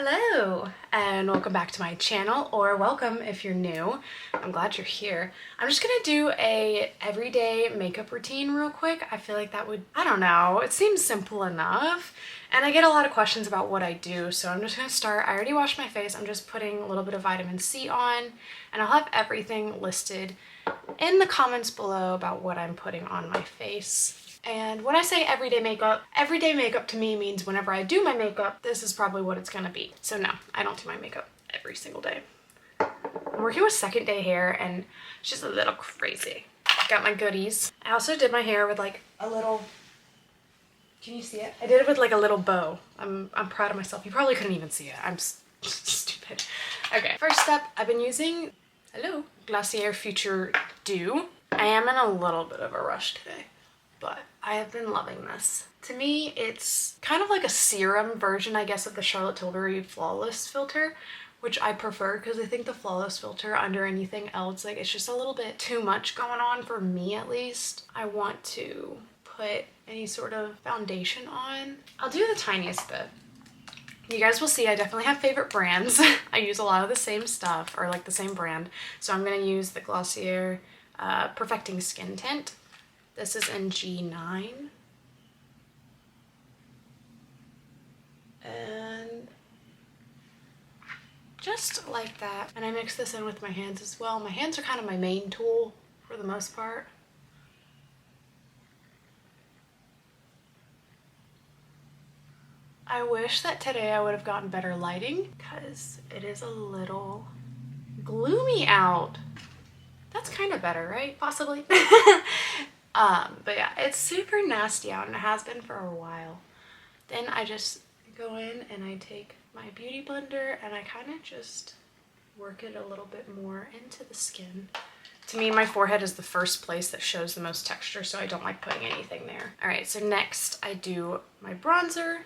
Hello and welcome back to my channel, or welcome if you're new. I'm glad you're here. I'm just gonna do a everyday makeup routine real quick. I feel like that would, I don't know, it seems simple enough. And I get a lot of questions about what I do, so I'm just gonna start. I already washed my face. I'm just putting a little bit of vitamin C on, and I'll have everything listed in the comments below about what I'm putting on my face. And when I say everyday makeup to me means whenever I do my makeup, this is probably what it's gonna be. So no, I don't do my makeup every single day. I'm working with second day hair and it's just a little crazy. Got my goodies. I also did my hair with like a little, can you see it? I did it with like a little bow. I'm proud of myself. You probably couldn't even see it. I'm stupid. Okay, first up, I've been using, Glossier Future Dew. I am in a little bit of a rush today, but I have been loving this. To me, it's kind of like a serum version, I guess, of the Charlotte Tilbury Flawless filter, which I prefer because I think the Flawless filter under anything else, like, it's just a little bit too much going on for me, at least. I want to put any sort of foundation on. I'll do the tiniest bit. You guys will see I definitely have favorite brands. I use a lot of the same stuff, or like the same brand. So I'm gonna use the Glossier Perfecting Skin tint. This is in G9. And just like that. And I mix this in with my hands as well. My hands are kind of my main tool for the most part. I wish that today I would have gotten better lighting because it is a little gloomy out. That's kind of better, right? Possibly. But yeah, it's super nasty out and it has been for a while. Then I just go in and I take my beauty blender and I kind of just work it a little bit more into the skin. To me, my forehead is the first place that shows the most texture, so I don't like putting anything there. All right, so next I do my bronzer.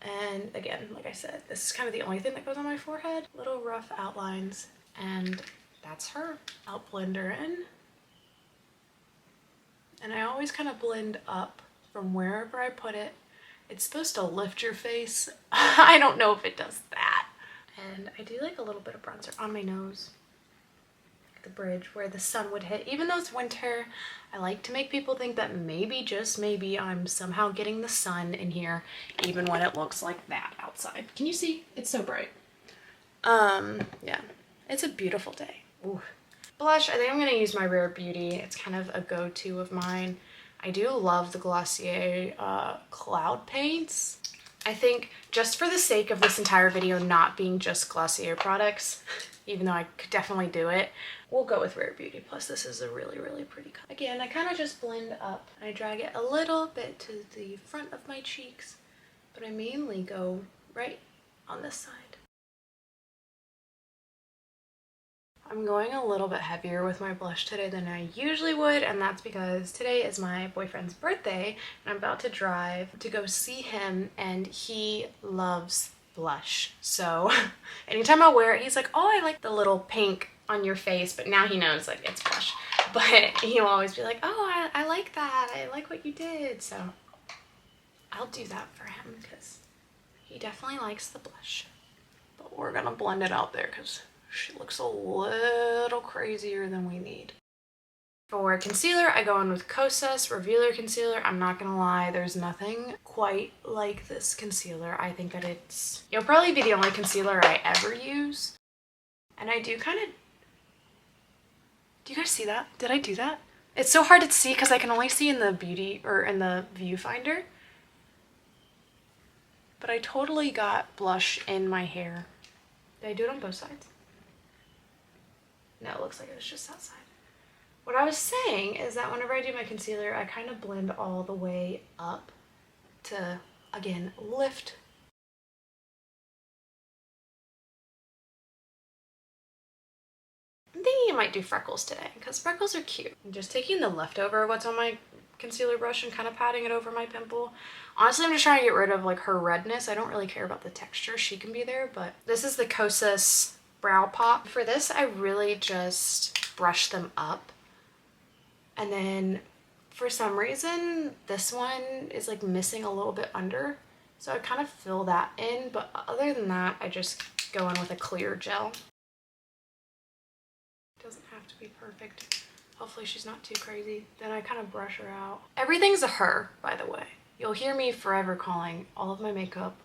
And again, like I said, this is kind of the only thing that goes on my forehead. Little rough outlines, and that's her. I'll blend her in. And I always kind of blend up from wherever I put it. It's supposed to lift your face. I don't know if it does that. And I do like a little bit of bronzer on my nose. The bridge where the sun would hit. Even though it's winter, I like to make people think that maybe, just maybe, I'm somehow getting the sun in here even when it looks like that outside. Can you see? It's so bright. Yeah, it's a beautiful day. Ooh. Blush, I think I'm going to use my Rare Beauty. It's kind of a go-to of mine. I do love the Glossier Cloud Paints. I think just for the sake of this entire video not being just Glossier products, even though I could definitely do it, we'll go with Rare Beauty. Plus this is a really, really pretty color. Again, I kind of just blend up. I drag it a little bit to the front of my cheeks, but I mainly go right on this side. I'm going a little bit heavier with my blush today than I usually would, and that's because today is my boyfriend's birthday and I'm about to drive to go see him, and he loves blush. So anytime I wear it, he's like, oh, I like the little pink on your face, but now he knows like it's blush. But he'll always be like, oh, I like that. I like what you did. So I'll do that for him because he definitely likes the blush. But we're gonna blend it out there because she looks a little crazier than we need. For concealer, I go in with Kosas Revealer Concealer. I'm not gonna lie, there's nothing quite like this concealer. I think that it'll probably be the only concealer I ever use. And I do kind of, do you guys see that? Did I do that? It's so hard to see because I can only see in the beauty, or in the viewfinder. But I totally got blush in my hair. Did I do it on both sides? No, it looks like it was just that side. What I was saying is that whenever I do my concealer, I kind of blend all the way up to, again, lift. I'm thinking I might do freckles today because freckles are cute. I'm just taking the leftover what's on my concealer brush and kind of patting it over my pimple. Honestly, I'm just trying to get rid of like her redness. I don't really care about the texture. She can be there, but this is the Kosas Brow Pop. For this, I really just brush them up. And then for some reason, this one is like missing a little bit under. So I kind of fill that in, but other than that, I just go in with a clear gel. Doesn't have to be perfect. Hopefully she's not too crazy. Then I kind of brush her out. Everything's a her, by the way. You'll hear me forever calling all of my makeup,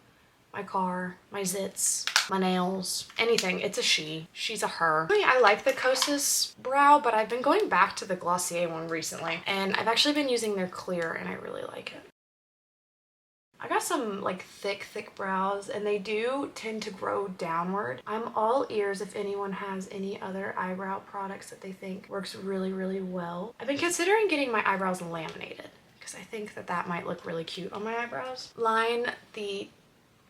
my car, my zits, my nails, anything. It's a she. She's a her. I like the Kosas brow, but I've been going back to the Glossier one recently, and I've actually been using their clear, and I really like it. I got some like thick brows, and they do tend to grow downward. I'm all ears if anyone has any other eyebrow products that they think works really well. I've been considering getting my eyebrows laminated because I think that that might look really cute on my eyebrows. Line the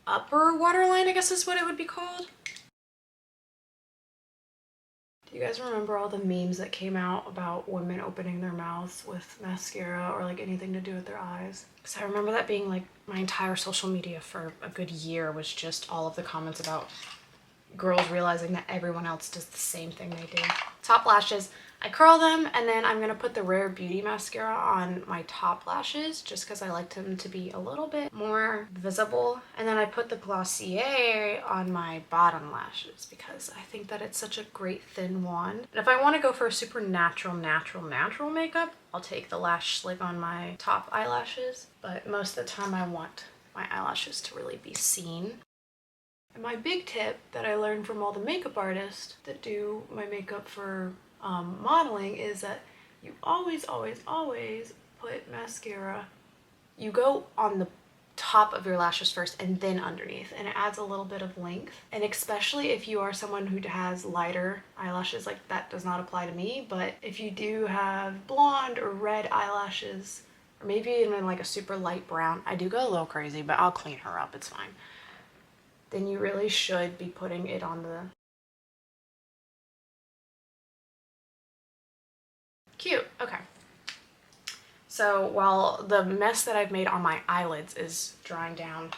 upper waterline, I guess is what it would be called. Do you guys remember all the memes that came out about women opening their mouths with mascara or like anything to do with their eyes? Because I remember that being like my entire social media for a good year was just all of the comments about girls realizing that everyone else does the same thing they do. Top lashes, I curl them, and then I'm gonna put the Rare Beauty mascara on my top lashes just because I like them to be a little bit more visible. And then I put the Glossier on my bottom lashes because I think that it's such a great thin wand. And if I want to go for a super natural makeup, I'll take the Lashslick on my top eyelashes. But most of the time I want my eyelashes to really be seen. And my big tip that I learned from all the makeup artists that do my makeup for modeling is that you always put mascara. You go on the top of your lashes first and then underneath, and it adds a little bit of length. And especially if you are someone who has lighter eyelashes, like that does not apply to me, but if you do have blonde or red eyelashes, or maybe even like a super light brown, I do go a little crazy, but I'll clean her up, it's fine. Then you really should be putting it on the... Cute, okay. So while the mess that I've made on my eyelids is drying down,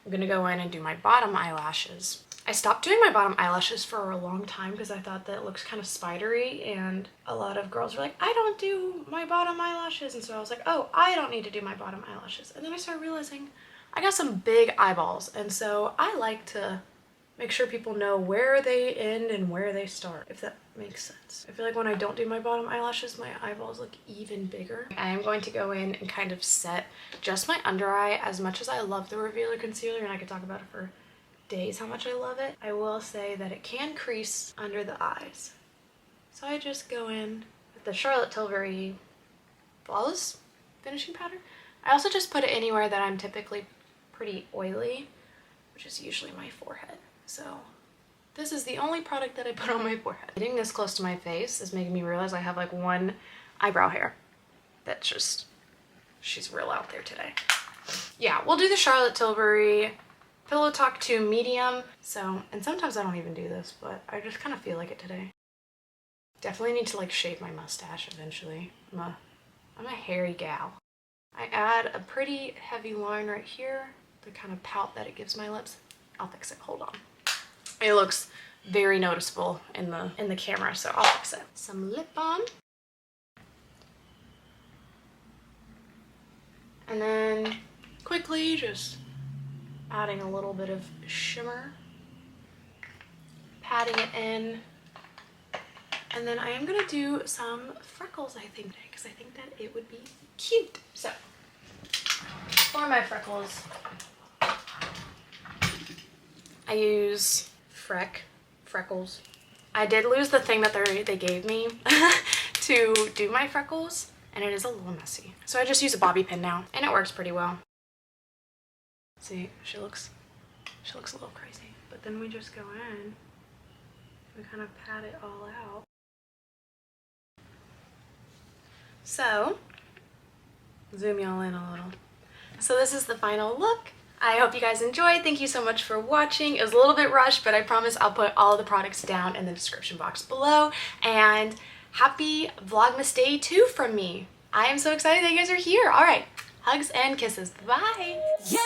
I'm gonna go in and do my bottom eyelashes. I stopped doing my bottom eyelashes for a long time because I thought that it looks kind of spidery, and a lot of girls were like, I don't do my bottom eyelashes, and so I was like, oh, I don't need to do my bottom eyelashes. And then I started realizing I got some big eyeballs, and so I like to make sure people know where they end and where they start, if that makes sense. I feel like when I don't do my bottom eyelashes, my eyeballs look even bigger. I am going to go in and kind of set just my under eye. As much as I love the Revealer Concealer, and I could talk about it for days how much I love it, I will say that it can crease under the eyes. So I just go in with the Charlotte Tilbury Flawless Finishing Powder. I also just put it anywhere that I'm typically pretty oily, which is usually my forehead. So this is the only product that I put on my forehead. Getting this close to my face is making me realize I have like one eyebrow hair. That's just, she's real out there today. Yeah, we'll do the Charlotte Tilbury Pillow Talk 2 medium. So, and sometimes I don't even do this, but I just kind of feel like it today. Definitely need to like shave my mustache eventually. I'm a hairy gal. I add a pretty heavy line right here, the kind of pout that it gives my lips. I'll fix it, hold on. It looks very noticeable in the camera, so I'll fix it. Some lip balm. And then quickly just adding a little bit of shimmer, patting it in. And then I am gonna do some freckles, I think, today, because I think that it would be cute. So for my freckles, I use Freckles. I did lose the thing that they gave me to do my freckles, and it is a little messy. So I just use a bobby pin now, and it works pretty well. See, she looks a little crazy. But then we just go in, we kind of pat it all out. So, zoom y'all in a little. So this is the final look. I hope you guys enjoyed. Thank you so much for watching. It was a little bit rushed, but I promise I'll put all the products down in the description box below. And happy Vlogmas Day 2 from me. I am so excited that you guys are here. All right, hugs and kisses. Bye. Yeah.